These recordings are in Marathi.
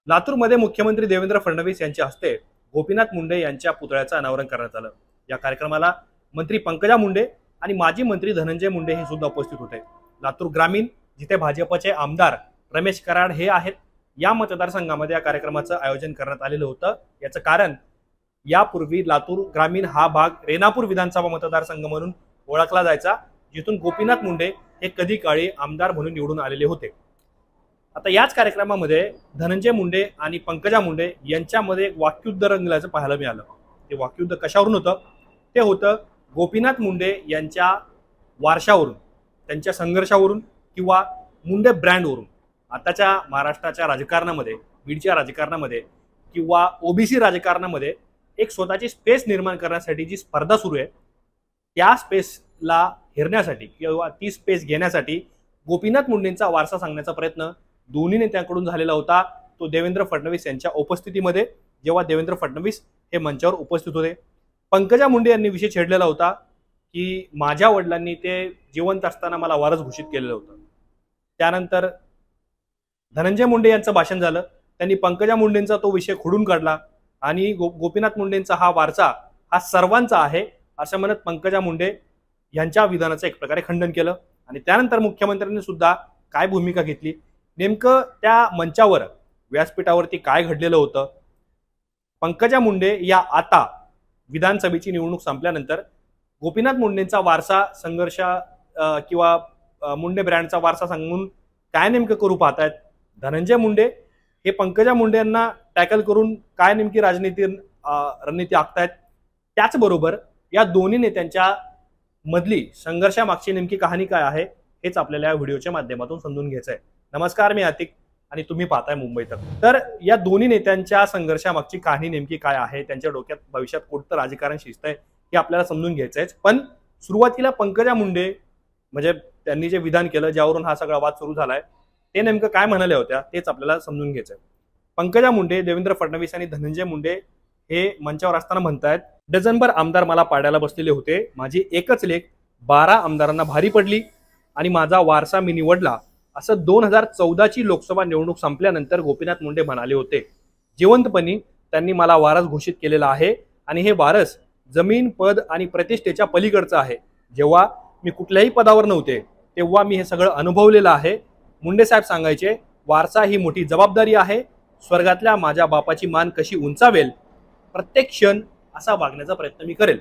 लातूरमध्ये मुख्यमंत्री देवेंद्र फडणवीस यांच्या हस्ते गोपीनाथ मुंडे यांच्या पुतळ्याचं अनावरण करण्यात आलं। या कार्यक्रमाला मंत्री पंकजा मुंडे आणि माजी मंत्री धनंजय मुंडे हे सुद्धा उपस्थित होते। लातूर ग्रामीण, जिथे भाजपचे आमदार रमेश कराड हे आहेत, या मतदारसंघामध्ये या कार्यक्रमाचं आयोजन करण्यात आलेलं होतं। याचं कारण, यापूर्वी लातूर ग्रामीण हा भाग रेणापूर विधानसभा मतदारसंघ म्हणून ओळखला जायचा, जिथून गोपीनाथ मुंडे हे कधी काळी आमदार म्हणून निवडून आलेले होते। आता याच कार्यक्रमामध्ये धनंजय मुंडे आणि पंकजा मुंडे यांच्यामध्ये एक वाक्युद्ध रंगल्याचं पाहायला मिळालं। ते वाक्युद्ध कशावरून होतं? ते होतं गोपीनाथ मुंडे यांच्या वारशावरून, त्यांच्या संघर्षावरून किंवा मुंडे ब्रँडवरून। आताच्या महाराष्ट्राच्या राजकारणामध्ये, बीडच्या राजकारणामध्ये किंवा ओबीसी राजकारणामध्ये एक स्वतःची स्पेस निर्माण करण्यासाठी जी स्पर्धा सुरू आहे, त्या स्पेसला हेरण्यासाठी किंवा ती स्पेस घेण्यासाठी गोपीनाथ मुंडेंचा वारसा सांगण्याचा प्रयत्न दोन्ही नेत्यांकडून झालेला होता। तो देवेंद्र फडणवीस यांच्या उपस्थितीमध्ये, जेव्हा देवेंद्र फडणवीस हे मंचावर उपस्थित होते। पंकजा मुंडे यांनी विषय छेडलेला होता की माझ्या वडिलांनी ते जिवंत असताना मला वारस घोषित केलेलं होतं। त्यानंतर धनंजय मुंडे यांचं भाषण झालं, त्यांनी पंकजा मुंडेंचा तो विषय खोडून काढला आणि गोपीनाथ मुंडेंचा हा वारसा हा सर्वांचा आहे असं म्हणत पंकजा मुंडे यांच्या विधानाचं एक प्रकारे खंडन केलं। आणि त्यानंतर मुख्यमंत्र्यांनी सुद्धा काय भूमिका घेतली, नेमकं त्या मंचावर, व्यासपीठावरती काय घडलेलं होतं? पंकजा मुंडे या आता विधानसभेची निवडणूक संपल्यानंतर गोपीनाथ मुंडेंचा वारसा संघर्ष किंवा मुंडे ब्रँडचा वारसा सांगून काय नेमकं करू पाहतायत? धनंजय मुंडे हे पंकजा मुंडे यांना टॅकल करून काय नेमकी रणनीती आखतायत? त्याचबरोबर या दोन्ही नेत्यांच्या मधली संघर्षामागची नेमकी कहाणी काय आहे, हेच आपल्याला या व्हिडिओच्या माध्यमातून समजून घ्यायचं आहे। नमस्कार, मी आतिक आणि तुम्ही पाहताय मुंबई तक। तर या दोन्ही नेत्यांच्या संघर्षामागची कहाणी नेमकी काय आहे, त्यांच्या डोक्यात भविष्यात कोणतं राजकारण शिजतंय हे आपल्याला समजून घ्यायचं आहे। पण सुरुवातीला पंकजा मुंडे म्हणजे त्यांनी जे विधान केलं, ज्यावरून हा सगळा वाद सुरू झालाय, ते नेमकं काय म्हणाल्या होत्या तेच आपल्याला समजून घ्यायचं आहे। पंकजा मुंडे, देवेंद्र फडणवीस आणि धनंजय मुंडे हे मंचावर असताना म्हणतायत, डझनभर आमदार मला पाड्याला बसलेले होते, माझी एकच लेख 12 आमदारांना भारी पडली आणि माझा वारसा मी निवडला, असं 2014ची लोकसभा निवडणूक संपल्यानंतर गोपीनाथ मुंडे म्हणाले होते। जिवंतपणी त्यांनी मला वारस घोषित केलेला आहे आणि हे वारस जमीन, पद आणि प्रतिष्ठेच्या पलीकडचं आहे। जेव्हा मी कुठल्याही पदावर नव्हते तेव्हा मी हे सगळं अनुभवलेलं आहे। मुंडे साहेब सांगायचे, वारसा ही मोठी जबाबदारी आहे, स्वर्गातल्या माझ्या बापाची मान कशी उंचावेल, प्रत्येक क्षण असा वागण्याचा प्रयत्न मी करेल।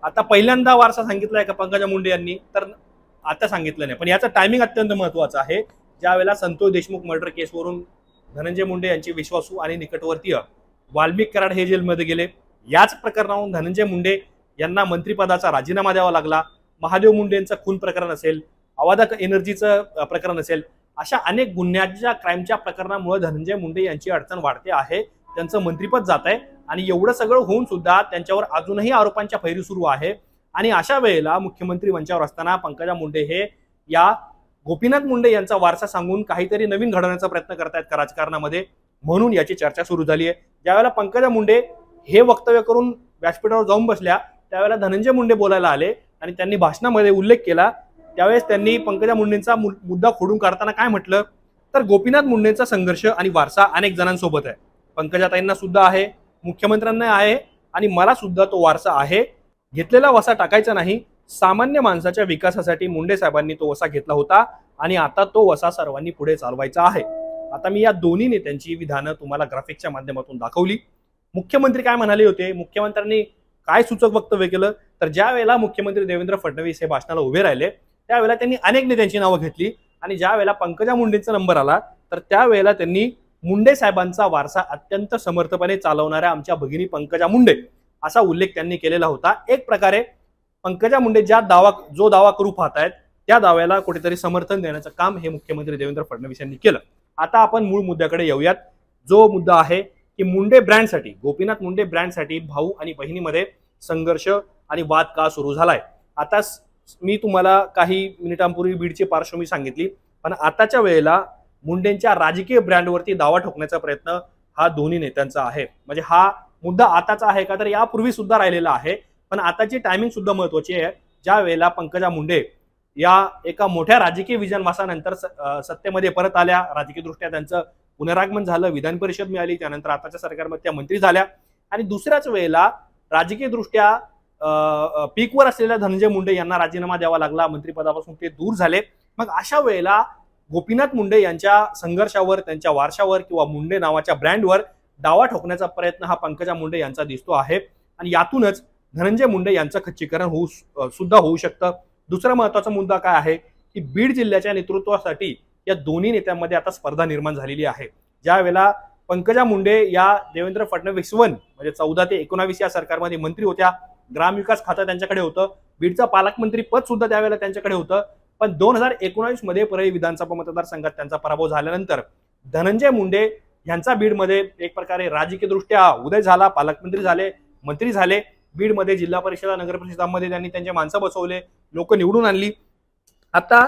आता पहिल्यांदा वारसा सांगितलाय का पंकजा मुंडे यांनी? तर आता सांगितलं नाही, पण याचं टायमिंग अत्यंत महत्त्वाचं आहे। ज्यावेळेला संतोष देशमुख मर्डर केसवरून धनंजय मुंडे यांचे विश्वासू आणि निकटवर्तीय वाल्मिक कराड हे जेलमध्ये गेले, याच प्रकरणावरून धनंजय मुंडे यांना मंत्रिपदाचा राजीनामा द्यावा लागला। महादेव मुंडे यांचं खून प्रकरण असेल, अवादा एनर्जीचं प्रकरण असेल, अशा अनेक गुन्ह्याच्या क्राईमच्या प्रकरणामुळे धनंजय मुंडे यांची अडचण वाढते आहे, त्यांचं मंत्रिपद जात आहे आणि एवढं सगळं होऊन सुद्धा त्यांच्यावर अजूनही आरोपांच्या फैरी सुरू आहे। आणि अशा वेळेला मुख्यमंत्री मंचावर असताना पंकजा मुंडे हे या गोपीनाथ मुंडे यांचा वारसा सांगून काहीतरी नवीन घडवण्याचा प्रयत्न करतायत का राजकारणामध्ये, म्हणून याची चर्चा सुरू झाली आहे। ज्यावेळेला पंकजा मुंडे हे वक्तव्य करून व्यासपीठावर जाऊन बसल्या, त्यावेळेला धनंजय मुंडे बोलायला आले आणि त्यांनी भाषणामध्ये उल्लेख केला। त्यावेळेस त्यांनी पंकजा मुंडेंचा मुद्दा खोडून काढताना काय म्हटलं, तर गोपीनाथ मुंडेंचा संघर्ष आणि वारसा अनेक जणांसोबत आहे, पंकजाताईंना सुद्धा आहे, मुख्यमंत्र्यांना आहे आणि मला सुद्धा तो वारसा आहे। घेतलेला वसा टाकायचा नाही, सामान्य माणसाच्या विकासासाठी मुंडे साहेबांनी तो वसा घेतला होता आणि आता तो वसा सर्वांनी पुढे चालवायचा आहे। आता मी या दोन्ही नेत्यांची विधानं तुम्हाला ग्राफिकच्या माध्यमातून दाखवली। मुख्यमंत्री काय म्हणाले होते, मुख्यमंत्र्यांनी काय सूचक वक्तव्य केलं, तर ज्या वेळेला मुख्यमंत्री देवेंद्र फडणवीस हे भाषणाला उभे राहिले त्यावेळेला त्यांनी अनेक नेत्यांची नावं घेतली आणि ज्या वेळेला पंकजा मुंडेंचा नंबर आला तर त्यावेळेला त्यांनी मुंडे साहेबांचा वारसा अत्यंत समर्थपणे चालवणाऱ्या आमच्या भगिनी पंकजा मुंडे असा उल्लेख त्यांनी केलेला होता। एक प्रकारे पंकजा मुंडे जो दावा करू पाहतायत त्या दाव्याला कुठेतरी समर्थन देण्याचं काम हे मुख्यमंत्री देवेंद्र फडणवीस यांनी केलं। आता आपण मूळ मुद्द्याकडे येऊयात, जो मुद्दा आहे की मुंडे ब्रँडसाठी, गोपीनाथ मुंडे ब्रँडसाठी भाऊ आणि बहिणीमध्ये संघर्ष आणि वाद का सुरू झालाय। आता मी तुम्हाला काही मिनिटांपूर्वी बीडची पार्श्वभूमी सांगितली, पण आताच्या वेळेला मुंडेंच्या राजकीय ब्रँडवरती दावा ठोकण्याचा प्रयत्न हा दोन्ही नेत्यांचा आहे। म्हणजे हा मुद्दा आताचा आहे का, तर यापूर्वी सुद्धा राहिलेला आहे, पण आताची टायमिंग सुद्धा महत्त्वाची आहे। ज्या वेळेला पंकजा मुंडे या एका मोठ्या राजकीय विजनवासानंतर सत्तेमध्ये परत आल्या, राजकीय दृष्ट्या त्यांचं पुनरागमन झालं, विधान परिषद मिळाली, त्यानंतर आताच्या सरकारमध्ये त्या मंत्री झाल्या आणि दुसऱ्याच वेळेला राजकीय दृष्ट्या पीकवर असलेल्या धनंजय मुंडे यांना राजीनामा द्यावा लागला, मंत्रिपदापासून ते दूर झाले। मग अशा वेळेला गोपीनाथ मुंडे यांच्या संघर्षावर, त्यांच्या वारशावर किंवा मुंडे नावाच्या ब्रँडवर डावा ठोकण्याचा प्रयत्न हा पंकजा मुंडे यांचा दिसतो आहे आणि यातूनच धनंजय मुंडे यांचं खच्चीकरण सुद्धा होऊ शकतं। दुसरा महत्त्वाचा मुद्दा काय आहे की बीड जिल्ह्याच्या नेतृत्वासाठी या दोन्ही नेत्यांमध्ये आता स्पर्धा निर्माण झालेली आहे। ज्या वेळेला पंकजा मुंडे या देवेंद्र फडणवीस म्हणजे 14 ते 19 या सरकारमध्ये मंत्री होत्या, ग्रामविकास खातं त्यांच्याकडे होतं, बीडचं पालकमंत्री पद सुद्धा त्यावेळेला त्यांच्याकडे होतं। पण 2019 मध्ये परळी विधानसभा मतदारसंघात त्यांचा पराभव झाल्यानंतर धनंजय मुंडे यांचा बीडमध्ये एक प्रकारे राजकीय दृष्ट्या उदय झाला, पालकमंत्री झाले, मंत्री झाले। बीडमध्ये जिल्हा परिषद, नगर परिषदांमध्ये त्यांनी त्यांचे माणसं बसवले, लोक निवडून आणली। आता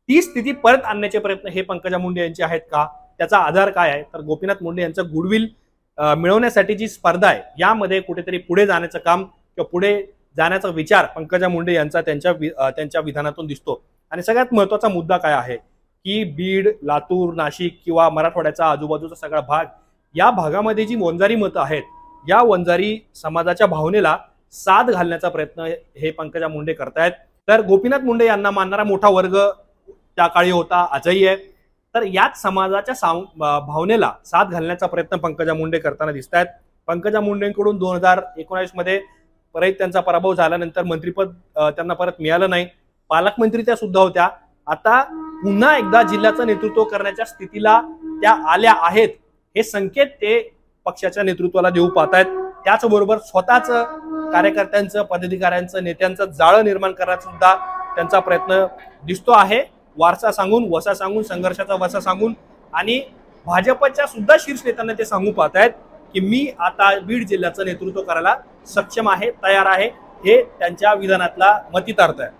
ती स्थिती परत आणण्याचे प्रयत्न हे पंकजा मुंडे यांचे आहेत का? त्याचा आधार काय आहे? तर गोपीनाथ मुंडे यांचं गुडविल मिळवण्यासाठी जी स्पर्धा आहे यामध्ये कुठेतरी पुढे जाण्याचं काम किंवा पुढे जाण्याचा विचार पंकजा मुंडे यांचा त्यांच्या विधानातून दिसतो। आणि सगळ्यात महत्त्वाचा मुद्दा काय आहे की बीड, लातूर, नाशिक किंवा मराठवाड्याचा आजूबाजूचा सगळा भाग, या भागामध्ये जी वंजारी मतं आहेत, या वंजारी समाजाच्या भावनेला साथ घालण्याचा प्रयत्न हे पंकजा मुंडे करतायत। तर गोपीनाथ मुंडे यांना मानणारा मोठा वर्ग त्या काळी होता, आजही आहे। तर याच समाजाच्या भावनेला साथ घालण्याचा प्रयत्न पंकजा मुंडे करताना दिसत आहेत। पंकजा मुंडेंकडून 2019 मध्ये परत त्यांचा पराभव झाल्यानंतर मंत्रिपद त्यांना परत मिळालं नाही, पालकमंत्री त्या सुद्धा होत्या। आता पुन्हा एकदा जिल्ह्याचं नेतृत्व करण्याच्या स्थितीला त्या आल्या आहेत, हे संकेत ते पक्षाच्या नेतृत्वाला देऊ पाहतायत। त्याचबरोबर स्वतःच कार्यकर्त्यांचं, पदाधिकाऱ्यांचं, नेत्यांचं जाळं निर्माण करण्याचा सुद्धा त्यांचा प्रयत्न दिसतो आहे। वारसा सांगून, वसा सांगून, संघर्षाचा वसा सांगून आणि भाजपच्या सुद्धा शीर्ष नेत्यांना ते सांगू पाहतायत की मी आता बीड जिल्ह्याचं नेतृत्व करायला सक्षम आहे, तयार आहे, हे त्यांच्या विधानातला मतितार्थ आहे।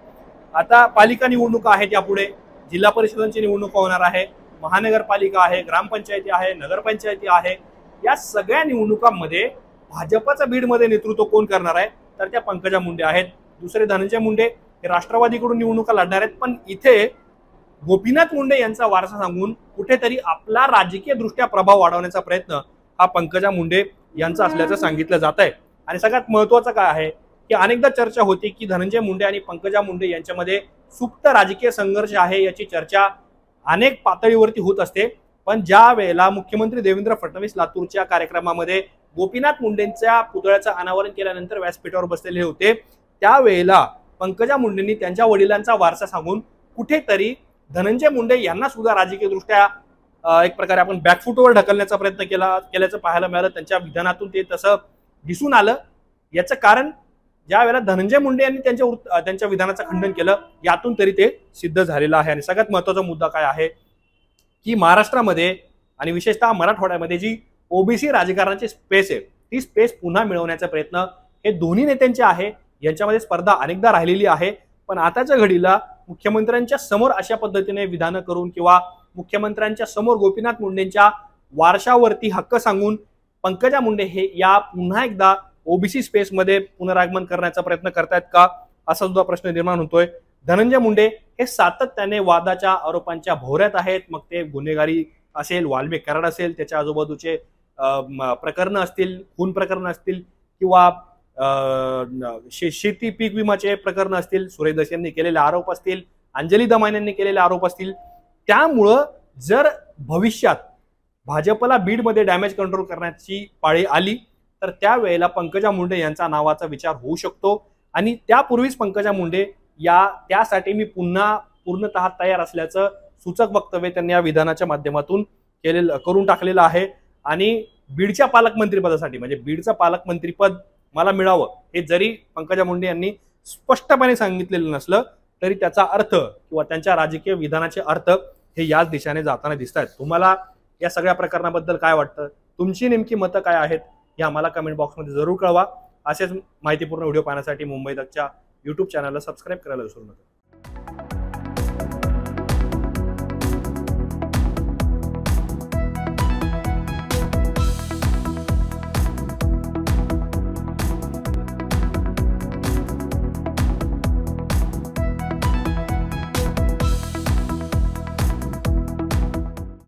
आता पालिका निवडणुका आहेत, यापुढे जिल्हा परिषदांची निवडणूक होणार आहे, महानगरपालिका आहे, ग्रामपंचायती आहे, नगरपंचायती आहे। या सगळ्या निवडणुकांमध्ये भाजपचं बीडमध्ये नेतृत्व कोण करणार आहे? तर त्या पंकजा मुंडे आहेत। दुसरे धनंजय मुंडे हे राष्ट्रवादीकडून निवडणुका लढणार आहेत, पण इथे गोपीनाथ मुंडे यांचा वारसा सांगून कुठेतरी आपला राजकीय दृष्ट्या प्रभाव वाढवण्याचा प्रयत्न हा पंकजा मुंडे यांचा असल्याचं सांगितलं जात आहे। आणि सगळ्यात महत्त्वाचं काय आहे की अनेकदा चर्चा होती की धनंजय मुंडे आणि पंकजा मुंडे यांच्यामध्ये सुप्त राजकीय संघर्ष आहे, याची चर्चा अनेक पातळीवरती होत असते। पण ज्या वेळेला मुख्यमंत्री देवेंद्र फडणवीस लातूरच्या कार्यक्रमामध्ये गोपीनाथ मुंडेंच्या पुतळ्याचं अनावरण केल्यानंतर व्यासपीठावर बसलेले होते, त्यावेळेला पंकजा मुंडेंनी त्यांच्या वडिलांचा वारसा सांगून कुठेतरी धनंजय मुंडे यांना सुद्धा राजकीय दृष्ट्या एक प्रकारे आपण बॅकफुटवर ढकलण्याचा प्रयत्न केल्याचं पाहायला मिळालं। त्यांच्या विधानातून ते तसं दिसून आलं। याचं कारण ज्या वेळेला धनंजय मुंडे यांनी त्यांच्या विधानाचं खंडन केलं, यातून तरी ते सिद्ध झालेलं आहे। आणि सगळ्यात महत्त्वाचा मुद्दा काय आहे की महाराष्ट्रामध्ये आणि विशेषतः मराठवाड्यामध्ये जी ओबीसी राजकारणाची स्पेस आहे, ती स्पेस पुन्हा मिळवण्याचा प्रयत्न हे दोन्ही नेत्यांचे आहे। यांच्यामध्ये स्पर्धा अनेकदा राहिलेली आहे, पण आताच्या घडीला मुख्यमंत्र्यांच्या समोर अशा पद्धतीने विधानं करून किंवा मुख्यमंत्र्यांच्या समोर गोपीनाथ मुंडेंच्या वारशावरती हक्क सांगून पंकजा मुंडे हे या पुन्हा एकदा ओबीसी स्पेसमध्ये पुनरागमन करण्याचा प्रयत्न करतायत का, असा सुद्धा प्रश्न निर्माण होतोय। धनंजय मुंडे हे सातत्याने वादाच्या आरोपांच्या भोवऱ्यात आहेत, मग ते गुन्हेगारी असेल, वाल्मिक कराड असेल, त्याच्या आजूबाजूचे प्रकरण असतील, खून प्रकरण असतील किंवा शेती पीक विमाचे प्रकरण असतील, सुरेश दस यांनी केलेले आरोप असतील, अंजली दमानी यांनी केलेले आरोप असतील। त्यामुळं जर भविष्यात भाजपला बीडमध्ये डॅमेज कंट्रोल करण्याची पाळी आली तर त्यावेळेला पंकजा मुंडे यांचा नावाचा विचार होऊ शकतो। आणि त्यापूर्वीच पंकजा मुंडे त्यासाठी मी पुन्हा पूर्णतः तयार असल्याचं सूचक वक्तव्य त्यांनी या विधानाच्या माध्यमातून करून टाकलेलं आहे। आणि बीडच्या पालकमंत्रीपदासाठी म्हणजे बीडचं पालकमंत्रीपद मला मिळावं हे जरी पंकजा मुंडे यांनी स्पष्टपणे सांगितलेलं नसलं तरी त्याचा अर्थ किंवा त्यांच्या राजकीय विधानाचे अर्थ हे याच दिशेने जाताना दिसत आहेत। तुम्हाला या सगळ्या प्रकरणाबद्दल काय वाटतं? तुमची नेमकी मतं काय आहेत हे आम्हाला कमेंट बॉक्समध्ये जरूर कळवा। असेच माहितीपूर्ण व्हिडिओ पाहण्यासाठी मुंबई तकच्या YouTube चॅनलला सबस्क्राईब करायला विसरू नका।